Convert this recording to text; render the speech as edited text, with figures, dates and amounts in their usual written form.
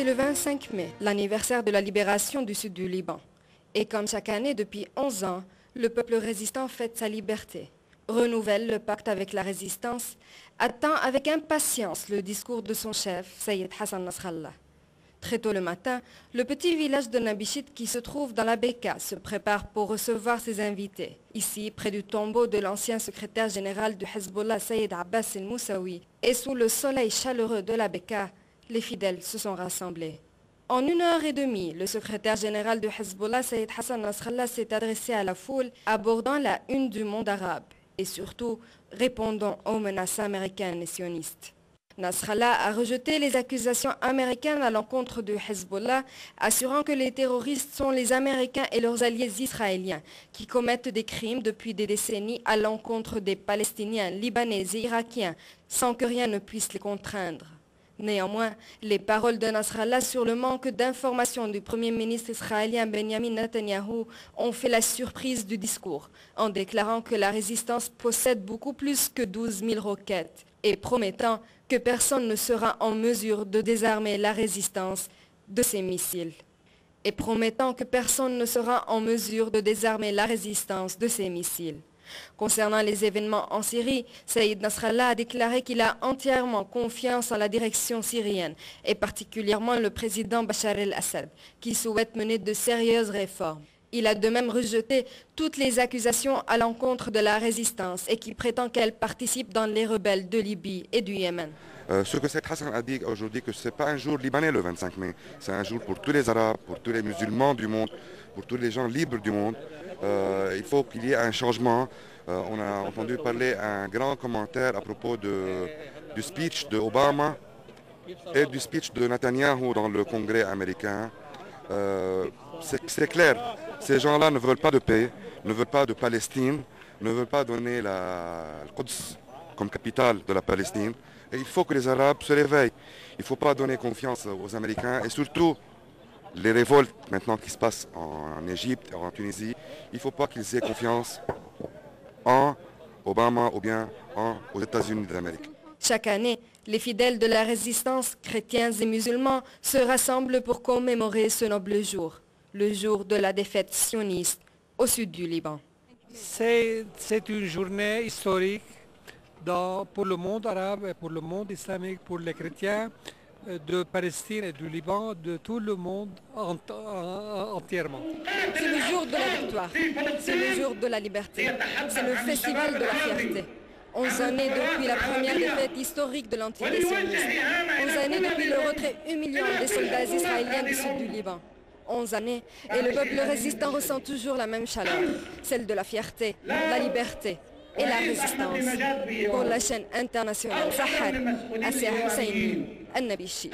le 25 mai, l'anniversaire de la libération du sud du Liban. Et comme chaque année depuis 11 ans, le peuple résistant fête sa liberté, renouvelle le pacte avec la résistance, attend avec impatience le discours de son chef, Sayyid Hassan Nasrallah. Très tôt le matin, le petit village de Nabichit qui se trouve dans la Beka se prépare pour recevoir ses invités. Ici, près du tombeau de l'ancien secrétaire général du Hezbollah, Sayyid Abbas el-Moussaoui, et sous le soleil chaleureux de la Beka, les fidèles se sont rassemblés. En 1h30, le secrétaire général du Hezbollah, Sayyid Hassan Nasrallah, s'est adressé à la foule, abordant la une du monde arabe et surtout répondant aux menaces américaines et sionistes. Nasrallah a rejeté les accusations américaines à l'encontre du Hezbollah, assurant que les terroristes sont les Américains et leurs alliés israéliens, qui commettent des crimes depuis des décennies à l'encontre des Palestiniens, Libanais et Irakiens, sans que rien ne puisse les contraindre. Néanmoins, les paroles de Nasrallah sur le manque d'informations du Premier ministre israélien Benjamin Netanyahou ont fait la surprise du discours, en déclarant que la résistance possède beaucoup plus que 12 000 roquettes, et promettant que personne ne sera en mesure de désarmer la résistance de ces missiles. Concernant les événements en Syrie, Sayyid Nasrallah a déclaré qu'il a entièrement confiance en la direction syrienne, et particulièrement le président Bachar el-Assad, qui souhaite mener de sérieuses réformes. Il a de même rejeté toutes les accusations à l'encontre de la résistance et qui prétend qu'elle participe dans les rebelles de Libye et du Yémen. Ce que Sayyid Hassan a dit aujourd'hui, que ce n'est pas un jour libanais le 25 mai, c'est un jour pour tous les Arabes, pour tous les musulmans du monde, pour tous les gens libres du monde. Il faut qu'il y ait un changement. On a entendu parler un grand commentaire à propos du speech d'Obama et du speech de Netanyahou dans le Congrès américain. C'est clair, ces gens-là ne veulent pas de paix, ne veulent pas de Palestine, ne veulent pas donner le Quds comme capitale de la Palestine. Et il faut que les Arabes se réveillent. Il ne faut pas donner confiance aux Américains et surtout les révoltes maintenant qui se passent en Égypte, en Tunisie. Il ne faut pas qu'ils aient confiance en Obama ou bien aux États-Unis d'Amérique. Chaque année, les fidèles de la résistance, chrétiens et musulmans, se rassemblent pour commémorer ce noble jour, le jour de la défaite sioniste au sud du Liban. C'est une journée historique pour le monde arabe et pour le monde islamique, pour les chrétiens de Palestine et du Liban, de tout le monde entièrement. C'est le jour de la victoire, c'est le jour de la liberté, c'est le festival de la fierté. 11 années depuis la première défaite historique de l'entité sioniste. 11 années depuis le retrait humiliant des soldats israéliens du sud du Liban. 11 années et le peuple résistant ressent toujours la même chaleur, celle de la fierté, la liberté et la résistance. Pour la chaîne internationale Sahar, Assia Husseini, Nabichit.